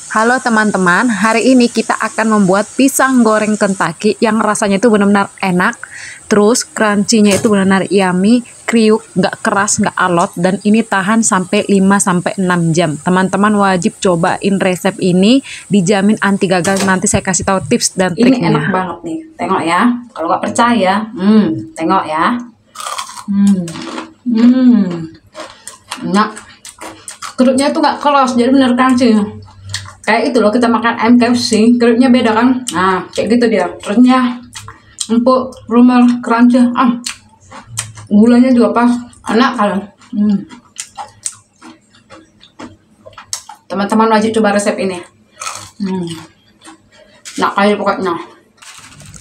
Halo teman-teman, hari ini kita akan membuat pisang goreng Kentucky yang rasanya itu benar-benar enak, terus crunchy-nya itu benar-benar yummy, kriuk, nggak keras, nggak alot, dan ini tahan sampai 5-6 jam. Teman-teman wajib cobain resep ini, dijamin anti gagal. Nanti saya kasih tahu tips dan triknya. Ini enak banget nih, tengok ya. Kalau nggak percaya, tengok ya. Enak. Kerupnya tuh nggak keras, jadi bener crunchy. Kayak itu loh, kita makan ayam KFC, kerupnya beda kan? Nah, kayak gitu dia. Terusnya empuk, rumah crunchy. Gulanya juga pas, enak kan? Teman-teman wajib coba resep ini. Nah, kayak pokoknya.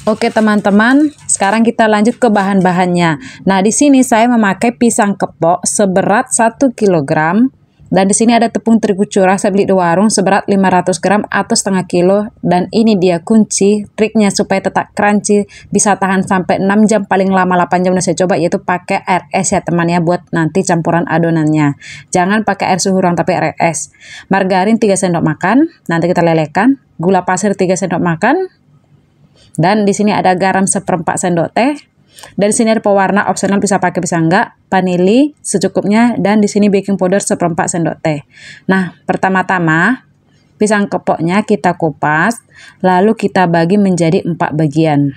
Oke teman-teman, sekarang kita lanjut ke bahan-bahannya. Nah, di sini saya memakai pisang kepok seberat 1 kg. Dan di sini ada tepung terigu curah, saya beli di warung seberat 500 gram atau setengah kilo. Dan ini dia kunci triknya supaya tetap crunchy, bisa tahan sampai 6 jam, paling lama 8 jam. Dan saya coba yaitu pakai air es ya teman ya, buat nanti campuran adonannya. Jangan pakai air suhu ruang tapi air es. Margarin 3 sendok makan, nanti kita lelehkan. Gula pasir 3 sendok makan. Dan di sini ada garam 1/4 sendok teh. Dan di sini ada pewarna opsional, bisa pakai bisa enggak, vanili secukupnya, dan di sini baking powder 1/4 sendok teh. Nah, pertama-tama pisang kepoknya kita kupas, lalu kita bagi menjadi 4 bagian.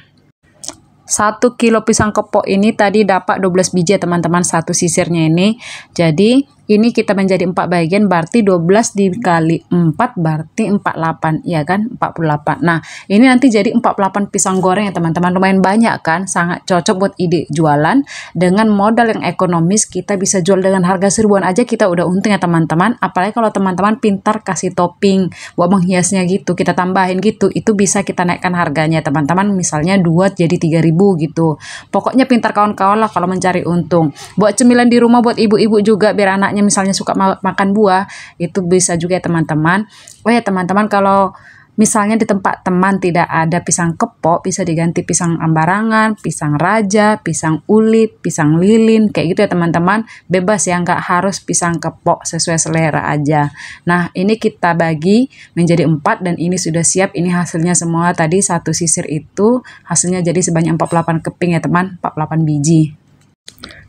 1 kilo pisang kepok ini tadi dapat 12 biji ya teman-teman, satu sisirnya ini. Jadi ini kita menjadi 4 bagian, berarti 12 dikali 4 berarti 48, ya kan? 48. Nah, ini nanti jadi 48 pisang goreng ya teman-teman. Lumayan banyak kan? Sangat cocok buat ide jualan. Dengan modal yang ekonomis, kita bisa jual dengan harga seribuan aja, kita udah untung ya teman-teman. Apalagi kalau teman-teman pintar kasih topping buat menghiasnya gitu, kita tambahin gitu, itu bisa kita naikkan harganya teman-teman. Misalnya 2 jadi 3.000 gitu. Pokoknya pintar kawan-kawan lah kalau mencari untung. Buat cemilan di rumah, buat ibu-ibu juga, biar anaknya misalnya suka makan buah, itu bisa juga ya teman-teman. Oh ya teman-teman, kalau misalnya di tempat teman tidak ada pisang kepok, bisa diganti pisang ambarangan, pisang raja, pisang ulit, pisang lilin, kayak gitu ya teman-teman. Bebas ya, nggak harus pisang kepok, sesuai selera aja. Nah, ini kita bagi menjadi 4 dan ini sudah siap. Ini hasilnya semua tadi, satu sisir itu hasilnya jadi sebanyak 48 keping ya teman, 48 biji.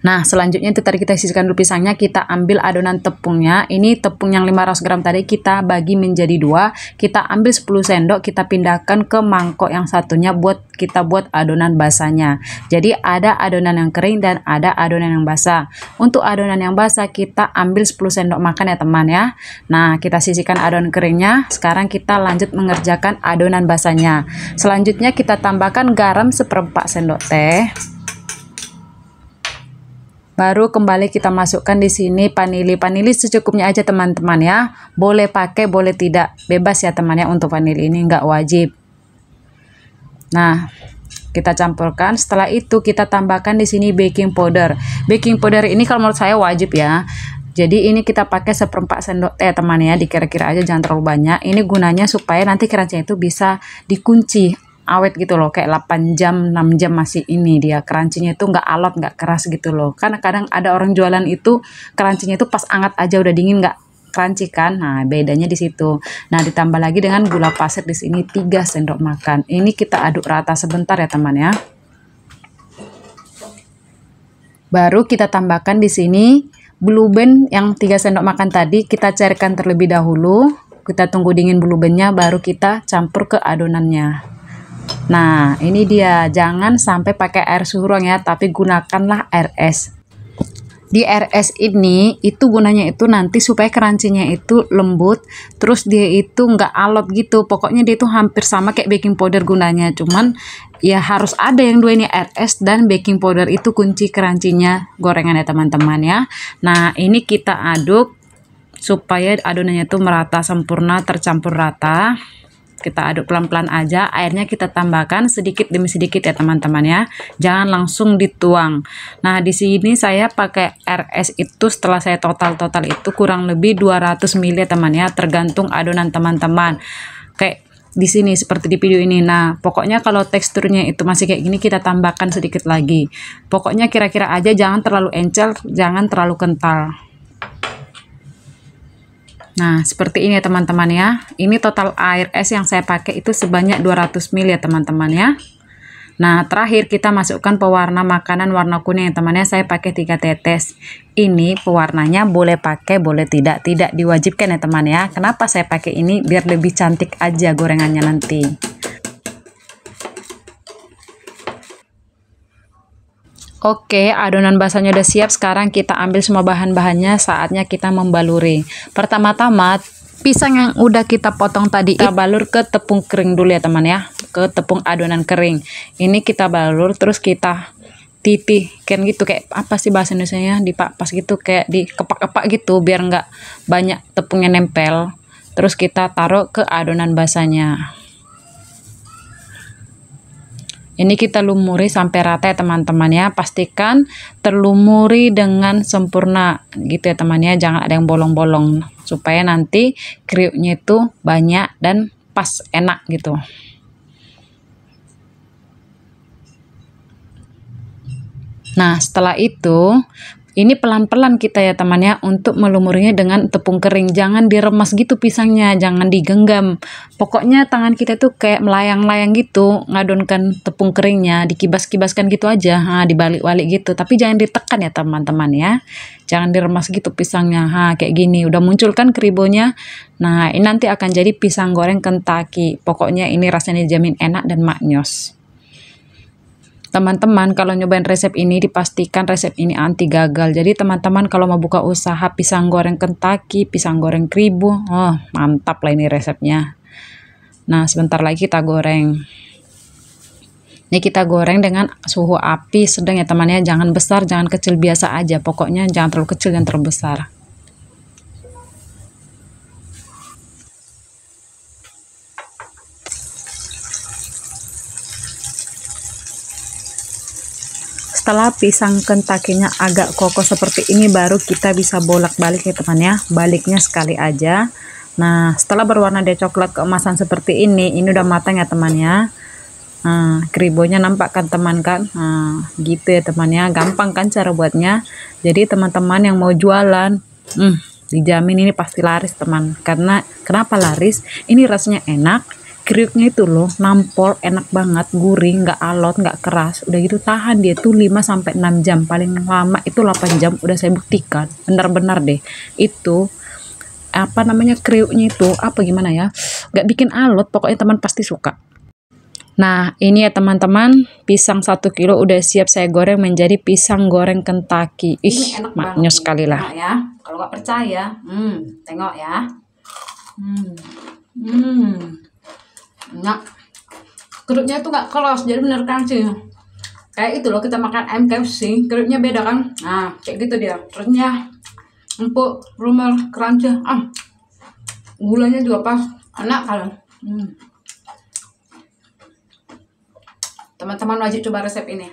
Nah, selanjutnya itu tadi kita sisihkan dulu pisangnya, kita ambil adonan tepungnya. Ini tepung yang 500 gram tadi kita bagi menjadi 2. Kita ambil 10 sendok, kita pindahkan ke mangkok yang satunya buat kita buat adonan basahnya. Jadi ada adonan yang kering dan ada adonan yang basah. Untuk adonan yang basah kita ambil 10 sendok makan ya teman ya. Nah, kita sisihkan adonan keringnya. Sekarang kita lanjut mengerjakan adonan basahnya. Selanjutnya kita tambahkan garam 1/4 sendok teh. Baru kembali kita masukkan di sini vanili. Vanili secukupnya aja teman-teman ya. Boleh pakai, boleh tidak. Bebas ya teman ya, untuk vanili ini nggak wajib. Nah, kita campurkan. Setelah itu kita tambahkan di sini baking powder. Baking powder ini kalau menurut saya wajib ya. Jadi ini kita pakai 1/4 sendok teh teman ya. Dikira-kira aja, jangan terlalu banyak. Ini gunanya supaya nanti crunchy itu bisa dikunci awet gitu loh, kayak 8 jam 6 jam masih ini dia crunchy-nya itu nggak alot, nggak keras gitu loh. Kan kadang ada orang jualan itu crunchy-nya itu pas anget aja udah dingin nggak crunchy kan. Nah, bedanya di situ. Nah, ditambah lagi dengan gula pasir di sini 3 sendok makan. Ini kita aduk rata sebentar ya teman ya. Baru kita tambahkan di sini blue band yang 3 sendok makan tadi, kita cairkan terlebih dahulu. Kita tunggu dingin blue band-nya, baru kita campur ke adonannya. Nah, ini dia, jangan sampai pakai air suhu ruang ya, tapi gunakanlah air es. Di air es ini, itu gunanya itu nanti supaya crunchy-nya itu lembut, terus dia itu nggak alot gitu. Pokoknya dia itu hampir sama kayak baking powder gunanya, cuman ya harus ada yang dua ini, air es dan baking powder, itu kunci crunchy-nya gorengan ya teman-teman ya. Nah, ini kita aduk supaya adonannya itu merata, sempurna, tercampur rata. Kita aduk pelan-pelan aja, airnya kita tambahkan sedikit demi sedikit ya teman-teman ya. Jangan langsung dituang. Nah, di sini saya pakai air es itu setelah saya total itu kurang lebih 200 ml ya teman ya, tergantung adonan teman-teman. Kayak di sini seperti di video ini. Nah, pokoknya kalau teksturnya itu masih kayak gini, kita tambahkan sedikit lagi. Pokoknya kira-kira aja, jangan terlalu encer, jangan terlalu kental. Nah, seperti ini ya teman-teman ya. Ini total air es yang saya pakai itu sebanyak 200 ml ya teman-teman ya. Nah, terakhir kita masukkan pewarna makanan warna kuning ya teman ya. Saya pakai 3 tetes. Ini pewarnanya boleh pakai, boleh tidak. Tidak diwajibkan ya teman ya. Kenapa saya pakai ini? Biar lebih cantik aja gorengannya nanti. Oke, adonan basahnya udah siap. Sekarang kita ambil semua bahan-bahannya. Saatnya kita membaluri. Pertama-tama, pisang yang udah kita potong tadi, kita balur ke tepung kering dulu ya teman ya. Ke tepung adonan kering. Ini kita balur, terus kita titihkan gitu. Kayak apa sih bahasa Indonesianya? Dipapas gitu, kayak dikepak-kepak gitu. Biar nggak banyak tepungnya nempel. Terus kita taruh ke adonan basahnya. Ini kita lumuri sampai rata ya teman-teman ya. Pastikan terlumuri dengan sempurna gitu ya teman ya. Jangan ada yang bolong-bolong. Supaya nanti kriuknya itu banyak dan pas enak gitu. Nah setelah itu, ini pelan-pelan kita ya teman ya untuk melumurinya dengan tepung kering. Jangan diremas gitu pisangnya, jangan digenggam. Pokoknya tangan kita tuh kayak melayang-layang gitu, ngadonkan tepung keringnya, dikibas-kibaskan gitu aja, dibalik-balik gitu. Tapi jangan ditekan ya teman-teman ya. Jangan diremas gitu pisangnya, kayak gini. Udah muncul kan keribonya. Nah ini nanti akan jadi pisang goreng Kentucky. Pokoknya ini rasanya dijamin enak dan maknyos. Teman-teman kalau nyobain resep ini dipastikan resep ini anti gagal. Jadi teman-teman kalau mau buka usaha pisang goreng Kentucky, pisang goreng kribo, mantap lah ini resepnya. Nah sebentar lagi kita goreng. Ini kita goreng dengan suhu api sedang ya teman ya. Jangan besar, jangan kecil, biasa aja. Pokoknya jangan terlalu kecil, jangan terlalu besar. Setelah pisang Kentucky-nya agak kokoh seperti ini, baru kita bisa bolak-balik ya teman ya. Baliknya sekali aja. Nah setelah berwarna coklat keemasan seperti ini udah matang ya teman ya. Kribonya nampak kan teman kan. Gitu ya teman ya. Gampang kan cara buatnya. Jadi teman-teman yang mau jualan, dijamin ini pasti laris teman. Karena kenapa laris? Ini rasanya enak. Kriuknya itu loh nampol, enak banget, gurih, nggak alot, nggak keras. Udah gitu tahan dia tuh 5-6 jam, paling lama itu 8 jam. Udah saya buktikan, benar-benar deh itu apa namanya kriuknya itu apa gimana ya, nggak bikin alot. Pokoknya teman pasti suka. Nah ini ya teman-teman, pisang 1 kilo udah siap saya goreng menjadi pisang goreng Kentucky. Enak maknyos sekali lah ya. Kalau nggak percaya, tengok ya. Nah, kerupnya tuh nggak keras, jadi bener crunchy. Kayak itu loh kita makan ayam KFC, kerupnya beda kan? Nah, kayak gitu dia, renyah, empuk, lumer, crunchy. Gulanya juga pas, enak kan? Teman-teman wajib coba resep ini.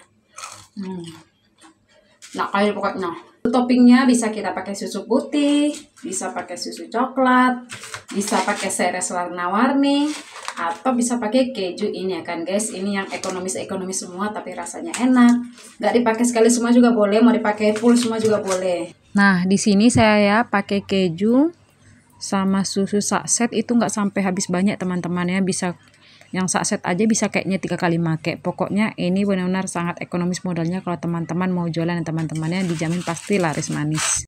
Nah, kayak pokoknya. Toppingnya bisa kita pakai susu putih, bisa pakai susu coklat, bisa pakai seres warna-warni, atau bisa pakai keju ini ya kan guys. Ini yang ekonomis semua tapi rasanya enak. Nggak dipakai sekali semua juga boleh, mau dipakai full semua juga boleh. Nah di sini saya pakai keju sama susu saset itu nggak sampai habis banyak teman-teman ya. Bisa yang saset aja bisa kayaknya 3 kali make. Pokoknya ini benar-benar sangat ekonomis modalnya. Kalau teman-teman mau jualan teman-temannya dijamin pasti laris manis.